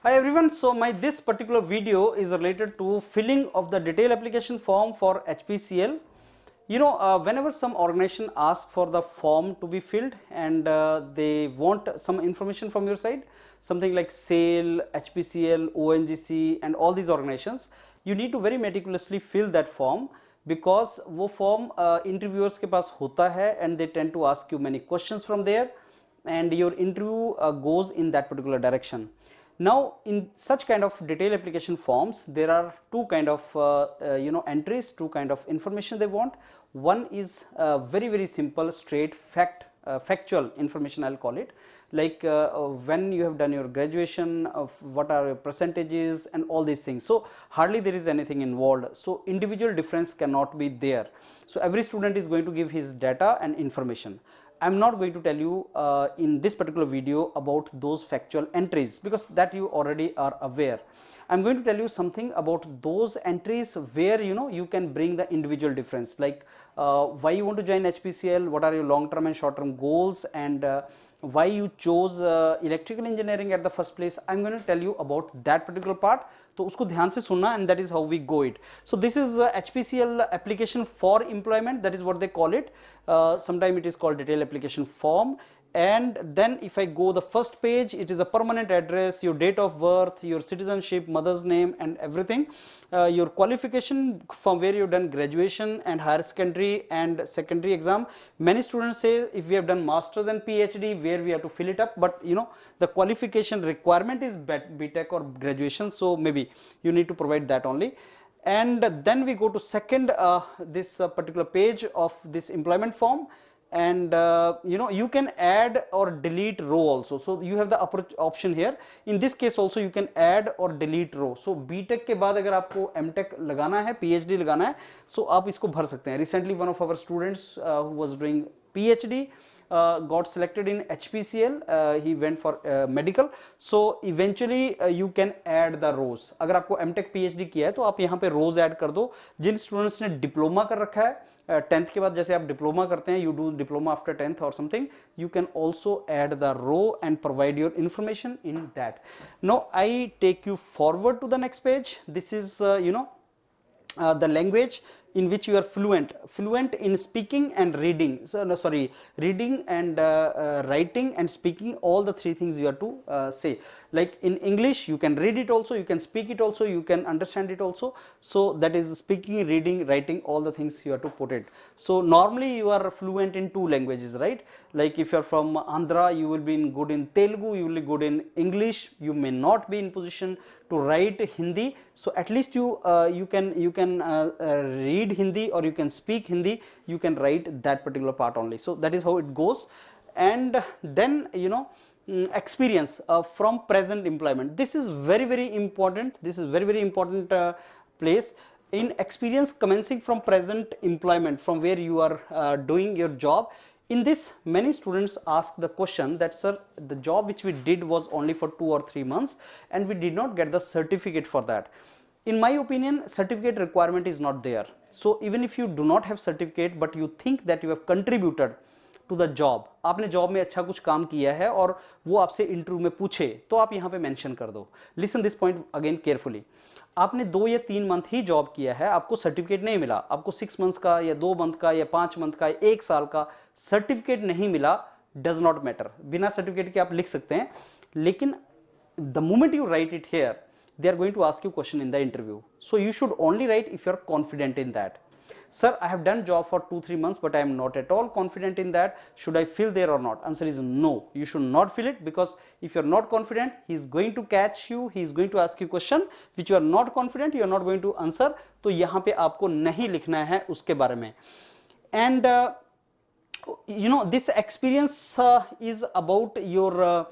Hi everyone, so this particular video is related to filling of the detailed application form for HPCL. Whenever some organization asks for the form to be filled and they want some information from your side, something like SAIL, HPCL, ONGC and all these organizations, you need to very meticulously fill that form because वो form interviewers के पास होता है and they tend to ask you many questions from there and your interview goes in that particular direction. Now, in such kind of detailed application forms, there are two kind of entries, two kind of information they want. One is very simple, straight factual information, I'll call it, like when you have done your graduation, of what are your percentages and all these things. So hardly there is anything involved. So individual difference cannot be there. So every student is going to give his data and information. I'm not going to tell you in this particular video about those factual entries because that you already are aware. I'm going to tell you something about those entries where you can bring the individual difference, like why you want to join HPCL, what are your long-term and short-term goals, and why you chose electrical engineering at the first place. I'm going to tell you about that particular part. तो उसको ध्यान से सुनना and that is how we go it. So this is HPCL application for employment, that is what they call it. Sometime it is called detailed application form. And then if I go the first page, it is a permanent address, your date of birth, your citizenship, mother's name and everything, your qualification from where you've done graduation and higher secondary and secondary exam. Many students say if we have done masters and PhD, where we have to fill it up, but the qualification requirement is BTech or graduation, so maybe you need to provide that only. And then we go to second this particular page of this employment form. And you can add or delete row also, so you have the option here. In this case also you can add or delete row. So BTech के बाद अगर आपको MTech लगाना है, PhD लगाना है, so आप इसको भर सकते हैं. Recently one of our students who was doing PhD got selected in HPCL, he went for medical, so eventually you can add the rows. अगर आपको MTech PhD किया है तो आप यहाँ पे rows add कर दो. जिन students ने डिप्लोमा कर रखा है 10th के बाद, जैसे आप डिप्लोमा करते हैं, you do diploma after 10th or something, you can also add the row and provide your information in that. Now I take you forward to the next page. This is the language in which you are fluent in speaking and reading. So no, sorry, reading and writing and speaking, all the three things you have to say. Like in English you can read it also, you can speak it also, you can understand it also. So that is speaking, reading, writing, all the things you have to put it. So normally you are fluent in two languages, right? Like if you are from Andhra, you will be good in Telugu, you will be good in English, you may not be in position to write Hindi, so at least you can read Hindi or you can speak Hindi, you can write that particular part only. So that is how it goes. And then experience from present employment. This is very important. This is very important place. In experience commencing from present employment, from where you are doing your job. In this, many students ask the question that, sir, the job which we did was only for 2 or 3 months and we did not get the certificate for that. In my opinion, certificate requirement is not there. So even if you do not have certificate but you think that you have contributed to the job, आपने job में अच्छा कुछ काम किया है और वो आपसे इंटरव्यू में पूछे, तो आप यहाँ पे मेंशन कर दो. Listen this point again carefully. आपने 2 या 3 मंथ ही जॉब किया है, आपको सर्टिफिकेट नहीं मिला, आपको 6 मंथ्स का या 2 मंथ का या 5 मंथ का या 1 साल का सर्टिफिकेट नहीं मिला, डज नॉट मैटर. बिना सर्टिफिकेट के आप लिख सकते हैं, लेकिन the moment you right it here, they are going to ask you question in the interview. So you should only write if you are confident in that. Sir, I have done job for 2-3 months but I am not at all confident in that. Should I fill there or not? Answer is no. You should not fill it, because if you are not confident, he is going to catch you. He is going to ask you question which you are not confident. You are not going to answer. तो यहाँ पे आपको नहीं लिखना है उसके बारे में. And this experience is about your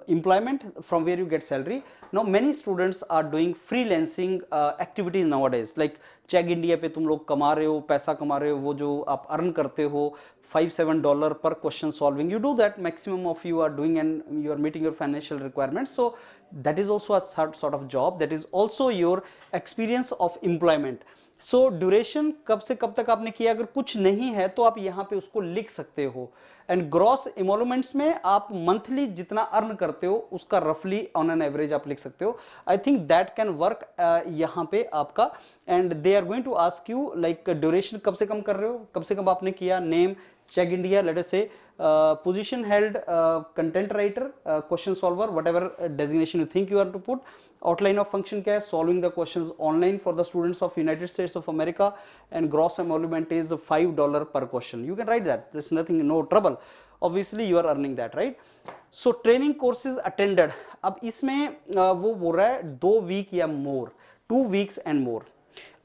employment from where you get salary. Now many students are doing freelancing activities nowadays, like check India पे तुम लोग कमा रहे हो, पैसा कमा रहे हो, वो जो आप अर्न करते हो $5-7 per question solving, you do that, maximum of you are doing and you are meeting your financial requirements. So that is also a sort of job, that is also your experience of employment. So duration कब से कब तक आपने किया, अगर कुछ नहीं है तो आप यहां पे उसको लिख सकते हो। एंड ग्रॉस इमोलमेंट्स में आप मंथली जितना अर्न करते हो उसका रफली ऑन एन एवरेज आप लिख सकते हो। I think that can work यहां पे आपका। And they are going to ask you like duration कब से कम कर रहे हो, कब से कम आपने किया, name, check India, let us say position held, content writer, question solver, whatever designation you think you are to put, outline of function क्या है, solving the questions online for the students of United States of America, and gross emolument is $5 per question. You can write that, there's nothing, no trouble, obviously you are earning that, right? So training courses attended, अब इसमें वो बोल रहा है 2 week या more, 2 weeks and more।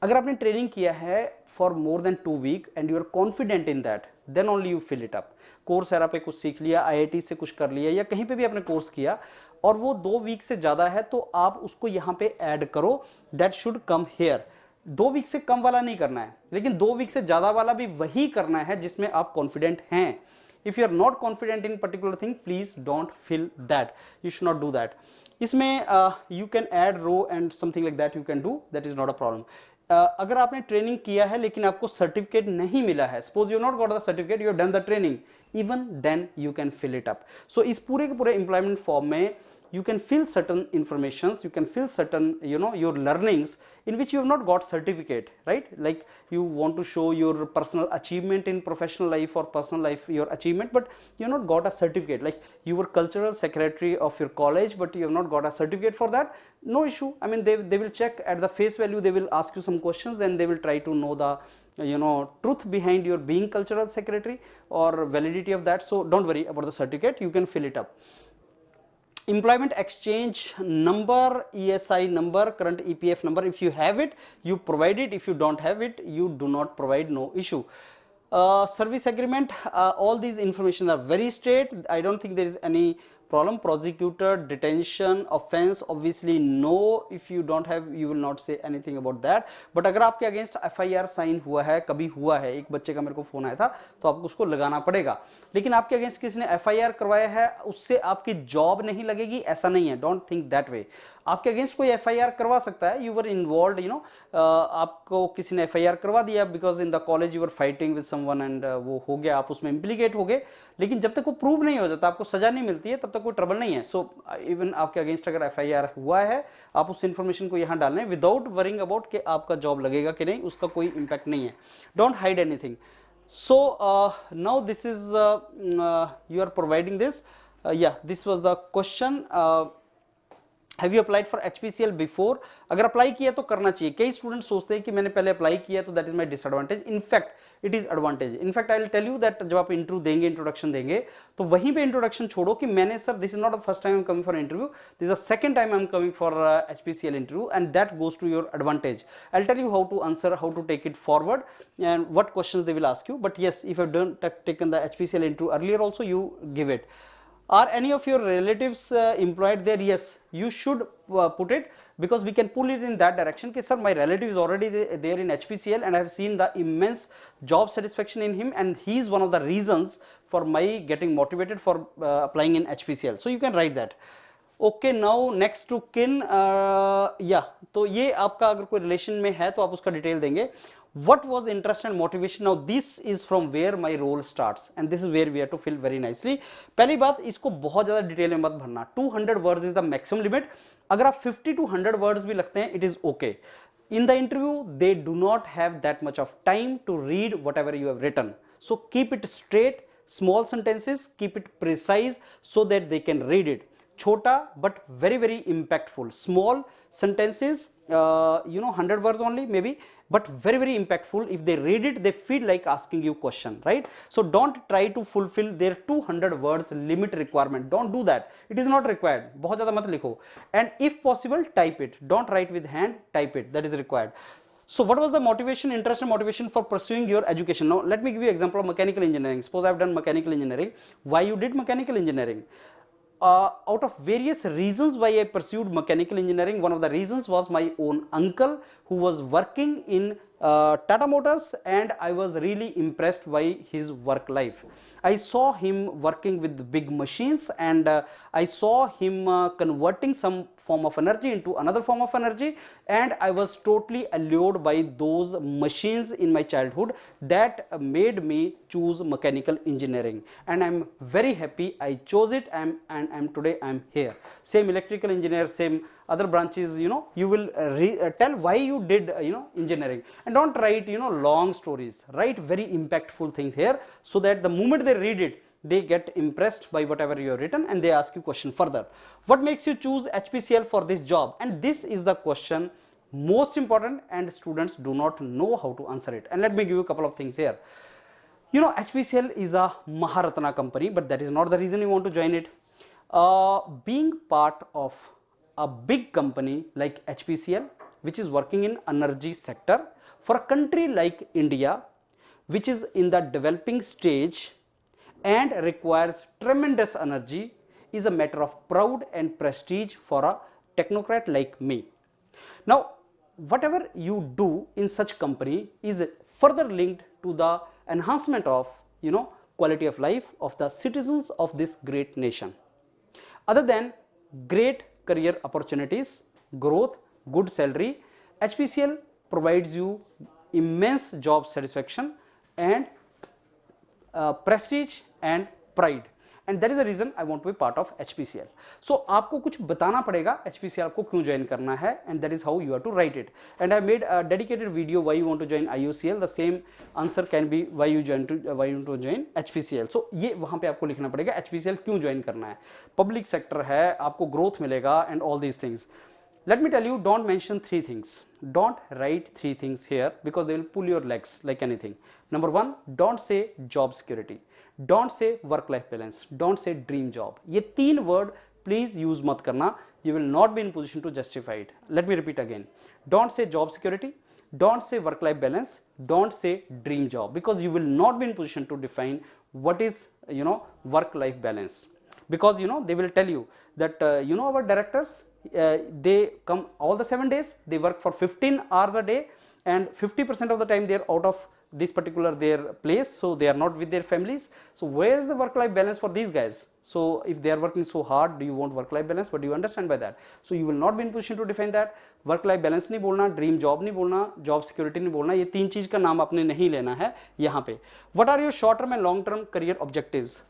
अगर आपने training किया है for more than 2 week and you are confident in that, then only you fill it up. Course area पे कुछ सीख लिया, आईआईटी से कुछ कर लिया या कहीं पे भी आपने कोर्स किया और वो 2 वीक से ज्यादा है तो आप उसको यहां पे ऐड करो, that should come here. 2 week से कम वाला नहीं करना है, लेकिन 2 वीक से ज्यादा वाला भी वही करना है जिसमें आप कॉन्फिडेंट हैं। If you are not confident in particular thing, please don't fill that, you should not do that. इसमें you can add row and something like that, you can do, that is not a problem. अगर आपने training किया है लेकिन आपको certificate नहीं मिला है, suppose you not got the certificate, you have done the training, even then you can fill it up. So इस पूरे के पूरे एम्प्लॉयमेंट फॉर्म में you can fill certain informations, you can fill certain, you know, your learnings in which you have not got certificate, right? Like you want to show your personal achievement in professional life or personal life, your achievement, but you have not got a certificate. Like you were cultural secretary of your college but you have not got a certificate for that, no issue. I mean they will check at the face value, they will ask you some questions, then they will try to know the, you know, truth behind your being cultural secretary or validity of that. So don't worry about the certificate, you can fill it up. Employment exchange number, ESI number, current EPF number, if you have it you provide it, if you don't have it you do not provide, no issue. Service agreement, all these information are very straight, I don't think there is any problem. Prosecutor, detention, offense, obviously no, if you don't have you will not say anything about that. But अगर आपके against FIR sign हुआ है, कभी हुआ है, एक बच्चे का मेरे को फोन आया था, तो आपको उसको लगाना पड़ेगा। लेकिन आपके अगेंस्ट किसी ने FIR करवाया है, उससे आपकी जॉब नहीं लगेगी, ऐसा नहीं है, डोंट थिंक दैट वे। आपके अगेंस्ट कोई FIR करवा सकता है, you were involve, you know, आपको किसी ने FIR करवा दिया because in the college you were fighting with someone and वो हो गया, आप उसमें इम्प्लीकेट हो गए, लेकिन जब तक वो प्रूव नहीं हो जाता, आपको सजा नहीं मिलती है, तब तक कोई ट्रबल नहीं है। सो इवन आपके अगेंस्ट अगर FIR हुआ है, आप उस इन्फॉर्मेशन को यहाँ डालने विदाउट वरिंग अबाउट कि आपका जॉब लगेगा कि नहीं, उसका कोई इंपैक्ट नहीं है। Don't hide anything. So now this is you are providing this, yeah, this was the question. Have you applied for HPCL before? अगर अप्लाई किया तो करना चाहिए। कई स्टूडेंट सोचते हैं कि मैंने पहले अप्लाई किया तो that is my disadvantage, in fact it is advantage. In fact I will tell you that जब आप इंटरव्यू देंगे, इंट्रोडक्शन देंगे, तो वहीं पे इंट्रोडक्शन छोड़ो कि मैंने sir this is not the first time I am coming for interview, this is the second time I am coming for HPCL interview, and that goes to your advantage. I will tell you how to answer, how to take it forward and what questions they will ask you. But yes, if you have taken the HPCL interview earlier also, you give it. Are any of your relatives employed there? Yes, you should put it, because we can pull it in that direction कि sir my relative is already there in HPCL and I have seen the immense job satisfaction in him and he is one of the reasons for my getting motivated for applying in HPCL. So you can write that. Okay, now next to kin, yeah, तो ये आपका अगर कोई relation में है तो आप उसका डिटेल देंगे। What was interest and motivation? Now this is from where my role starts and this is where we have to fill very nicely. पहली बात, इसको बहुत ज़्यादा डिटेल में मत भरना, 200 words is the maximum limit। अगर आप 50 to 100 words भी लगते हैं, it is okay. In the interview, they do not have that much of time to read whatever you have written. So keep it straight, small sentences, keep it precise so that they can read it. छोटा but very very impactful, small sentences, you know, 100 words only maybe, but very very impactful. If they read it, they feel like asking you question, right? So don't try to fulfill their 200 words limit requirement, don't do that, it is not required। बहुत ज़्यादा मत लिखो, and if possible type it, don't write with hand, type it, that is required। So what was the motivation, interest and motivation for pursuing your education? Now let me give you example of mechanical engineering. Suppose I have done mechanical engineering. Why you did mechanical engineering? Out of various reasons why I pursued mechanical engineering, one of the reasons was my own uncle who was working in Tata Motors, and I was really impressed by his work life. I saw him working with big machines and I saw him converting some form of energy into another form of energy, and I was totally allured by those machines in my childhood that made me choose mechanical engineering, and I'm very happy I chose it, and today I'm here. Same electrical engineer, same other branches, you will tell why you did engineering, and don't write long stories, write very impactful things here, so that the moment they read it, they get impressed by whatever you have written and they ask you question further. What makes you choose HPCL for this job? And this is the question most important, and students do not know how to answer it. And let me give you a couple of things here. HPCL is a Maharatna company, but that is not the reason you want to join it. Being part of a big company like HPCL, which is working in energy sector, for a country like India, which is in the developing stage and requires tremendous energy, is a matter of proud and prestige for a technocrat like me. Now, whatever you do in such company is further linked to the enhancement of quality of life of the citizens of this great nation. Other than great career opportunities, growth, good salary, HPCL provides you immense job satisfaction and prestige and pride, and that is the reason I want to be part of HPCL. So आपको कुछ बताना पड़ेगा HPCL को क्यों join करना है, and that is how you have to write it. And I made a dedicated video why you want to join IOCL. The same answer can be why you want to join HPCL. So ये वहाँ पे आपको लिखना पड़ेगा HPCL क्यों join करना है. Public sector है, आपको growth मिलेगा and all these things. Let me tell you, don't mention three things. Don't write three things here because they will pull your legs like anything. Number one, don't say job security. Don't say work-life balance. Don't say dream job. ये तीन word please use मत करना. You will not be in position to justify it. Let me repeat again. Don't say job security. Don't say work-life balance. Don't say dream job, because you will not be in position to define what is work-life balance. Because they will tell you that our directors, they come all the 7 days, they work for 15 hours a day, and 50% of the time they are out of this particular their place, so they are not with their families. So where is the work life balance for these guys? So if they are working so hard, do you want work life balance? What do you understand by that? So you will not be in position to define that. Work life balance नहीं बोलना, dream job नहीं बोलना, job security नहीं बोलना, ये तीन चीज का नाम आपने नहीं लेना है यहाँ पे. What are your short term and long term career objectives?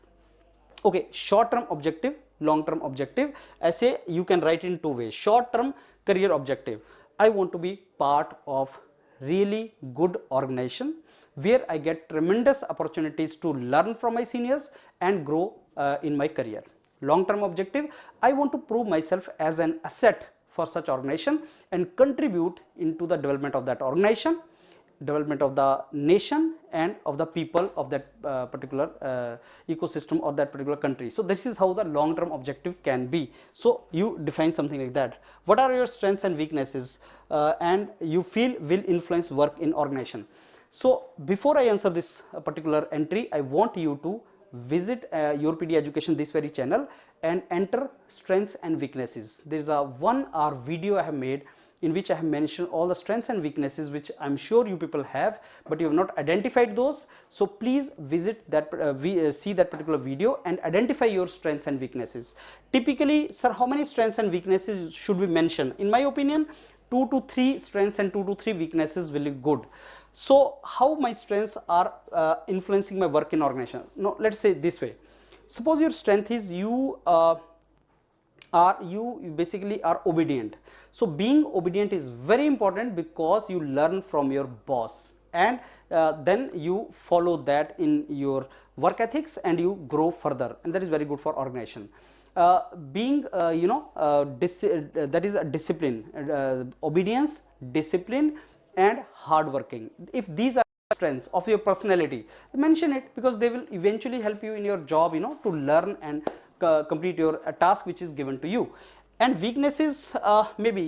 Okay, short term objective, long term objective, ऐसे you can write in two ways. Short term career objective, I want to be part of really good organization where I get tremendous opportunities to learn from my seniors and grow in my career. Long term objective, I want to prove myself as an asset for such organization and contribute into the development of that organization, development of the nation and of the people of that particular ecosystem or that particular country. So this is how the long term objective can be. So you define something like that. What are your strengths and weaknesses and you feel will influence work in organization? So before I answer this particular entry, I want you to visit YourPedia Education, this very channel, and enter strengths and weaknesses. There is a 1 hour video I have made in which I have mentioned all the strengths and weaknesses which I am sure you people have, but you have not identified those. So please visit that, see that particular video and identify your strengths and weaknesses. Typically, sir, how many strengths and weaknesses should we mention? In my opinion, 2 to 3 strengths and 2 to 3 weaknesses will be good. So how my strengths are influencing my work in organization? No, let's say this way. Suppose your strength is you basically are obedient. So being obedient is very important because you learn from your boss and then you follow that in your work ethics and you grow further, and that is very good for organization. Being that is a discipline, obedience, discipline and hard working. If these are strengths of your personality, mention it because they will eventually help you in your job, to learn and complete your task which is given to you. And weaknesses, maybe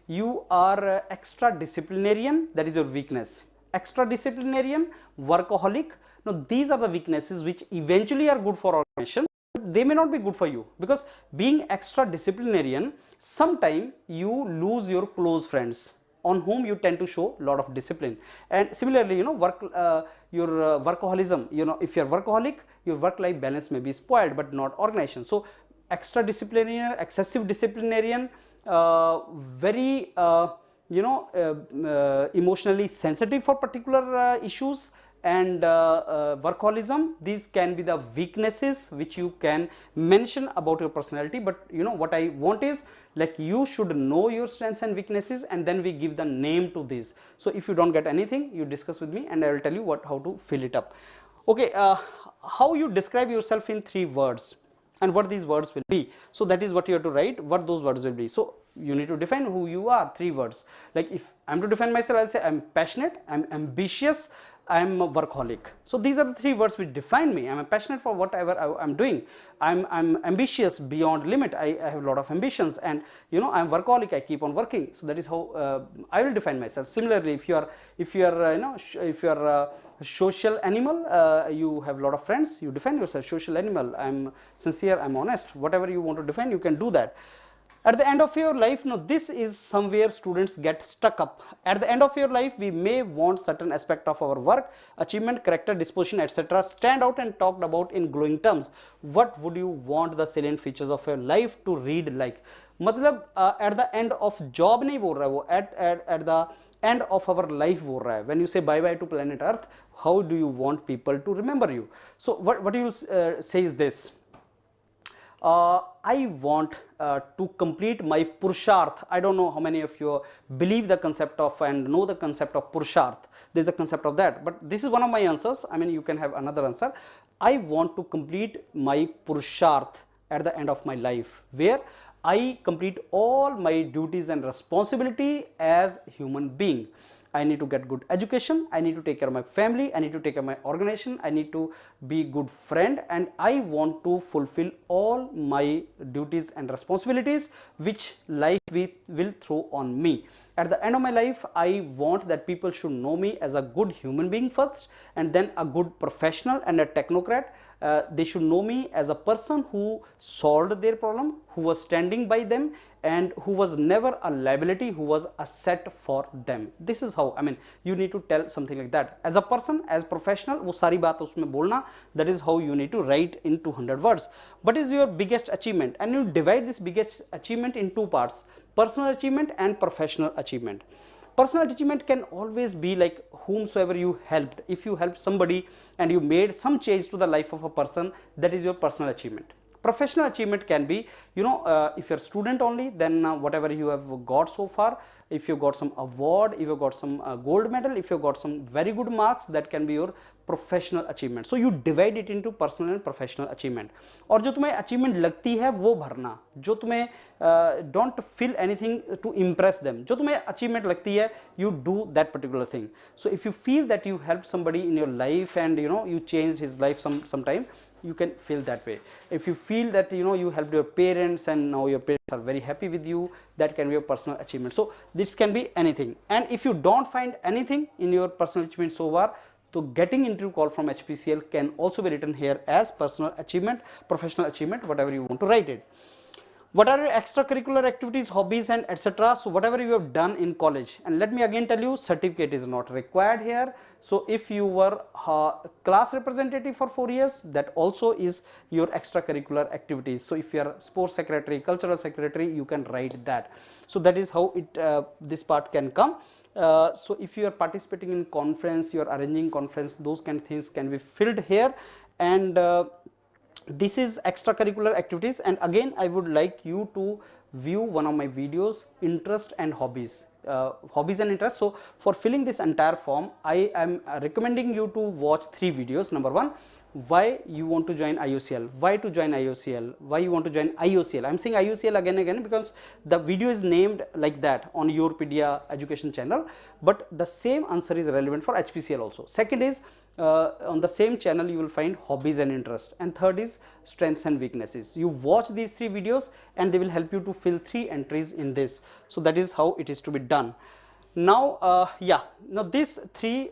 you are extra disciplinarian, that is your weakness. Extra disciplinarian, workaholic. Now these are the weaknesses which eventually are good for organization. They may not be good for you because being extra disciplinarian, sometime you lose your close friends on whom you tend to show a lot of discipline. And similarly, your workaholism, if you are workaholic, your work life balance may be spoiled but not organization. So extra disciplinarian, excessive disciplinarian, very emotionally sensitive for particular issues, and workaholism. These can be the weaknesses which you can mention about your personality, but what I want is, like, you should know your strengths and weaknesses, and then we give the name to this. So if you don't get anything, you discuss with me and I will tell you how to fill it up. Okay, how you describe yourself in 3 words and what these words will be. So that is what you have to write, what those words will be. So you need to define who you are, 3 words. Like if I'm to define myself, I'll say I'm passionate, I'm ambitious, I'm a workaholic. So these are the 3 words which define me. I'm passionate for whatever I'm doing. I'm ambitious beyond limit. I have a lot of ambitions, and I'm workaholic. I keep on working. So that is how I will define myself. Similarly, if you are if you are a social animal, you have a lot of friends, you define yourself social animal. I'm sincere, I'm honest. Whatever you want to define, you can do that. At the end of your life, now this is somewhere students get stuck up. At the end of your life, we may want certain aspect of our work, achievement, character, disposition, etc. stand out and talked about in glowing terms. What would you want the salient features of your life to read like? मतलब at the end of job नहीं बोल रहा है वो, at the end of our life बोल रहा है. When you say bye bye to planet Earth, how do you want people to remember you? So what you will say is this. I want to complete my Purusharth. I don't know how many of you believe the concept of and know the concept of Purusharth. There is a concept of that, but this is one of my answers. I mean, you can have another answer. I want to complete my Purusharth at the end of my life, where I complete all my duties and responsibility as human being. I need to get good education, I need to take care of my family, I need to take care of my organization, I need to be good friend, and I want to fulfill all my duties and responsibilities which life will throw on me. At the end of my life, I want that people should know me as a good human being first, and then a good professional and a technocrat. They should know me as a person who solved their problem, who was standing by them, and who was never a liability, who was a asset for them. This is how, I mean, you need to tell something like that. As a person, as professional, वो सारी बात उसमें बोलना. That is how you need to write in 200 words. What is your biggest achievement? And you divide this biggest achievement in 2 parts: personal achievement and professional achievement. Personal achievement can always be like whomsoever you helped. If you helped somebody and you made some change to the life of a person, that is your personal achievement. Professional achievement can be, if you're a student only, then whatever you have got so far, if you got some award, if you got some gold medal, if you got some very good marks, that can be your professional achievement. So you divide it into personal and professional achievement. और जो तुम्हें achievement लगती है वो भरना, जो तुम्हें don't feel anything to impress them, जो तुम्हें achievement लगती है, you do that particular thing. So if you feel that you helped somebody in your life and you changed his life sometime, you can feel that way. If you feel that you helped your parents and now your parents are very happy with you, that can be a personal achievement. So this can be anything. And if you don't find anything in your personal achievement so far, so getting interview call from HPCL can also be written here as personal achievement, professional achievement, whatever you want to write it. What are your extracurricular activities, hobbies, and etc. So whatever you have done in college, and let me again tell you, certificate is not required here. So if you were class representative for 4 years, that also is your extracurricular activities. So if you are sports secretary, cultural secretary, you can write that. So that is how it this part can come. So if you are participating in conference, you are arranging conference, those kind of things can be filled here. And this is extracurricular activities. And again, I would like you to view one of my videos, interest and hobbies. Hobbies and interests. So for filling this entire form, I am recommending you to watch 3 videos. Number 1, why you want to join IOCL, why to join IOCL, why you want to join IOCL. I am saying IOCL again and again because the video is named like that on YourPedia education channel, but the same answer is relevant for HPCL also. Second is on the same channel you will find hobbies and interest, and third is strengths and weaknesses. You watch these 3 videos and they will help you to fill 3 entries in this. So that is how it is to be done. Now now these 3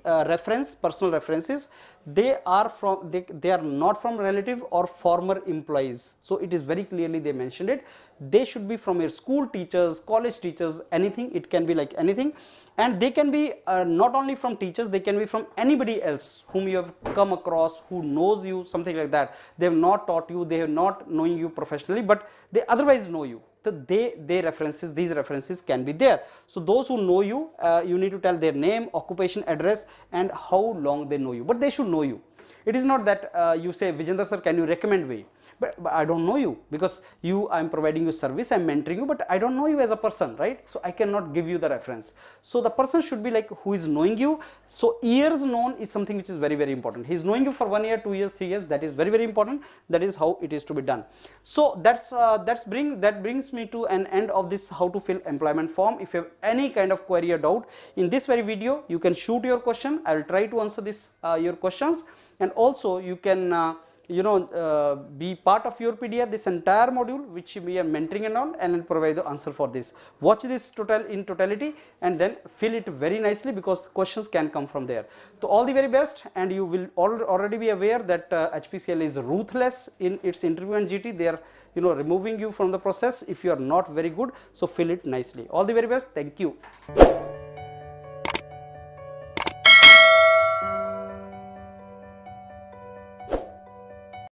personal references, they are from they are not from relative or former employees. So it is very clearly they mentioned it. They should be from your school teachers, college teachers, anything. It can be like anything, and they can be not only from teachers, they can be from anybody else whom you have come across, who knows you, something like that. They have not taught you, they have not knowing you professionally, but they otherwise know you. they references, these references can be there. So those who know you, you need to tell their name, occupation, address, and how long they know you, but they should know you. It is not that you say, Vijendra sir, can you recommend me? But I don't know you, because I'm providing you service, I'm mentoring you, but I don't know you as a person, right? So I cannot give you the reference. So the person should be like who is knowing you. So years known is something which is very, very important. He's knowing you for 1 year, 2 years, 3 years. That is very, very important. That is how it is to be done. So that brings me to an end of this how to fill employment form. If you have any kind of query or doubt in this very video, you can shoot your question. I will try to answer this your questions, and also you can be part of YourPedia, this entire module which we are mentoring and all, and provide the answer for this. Watch this in totality and then fill it very nicely, because questions can come from there. So all the very best, and you will already be aware that HPCL is ruthless in its interview and GT. They are removing you from the process if you are not very good. So fill it nicely. All the very best. Thank you.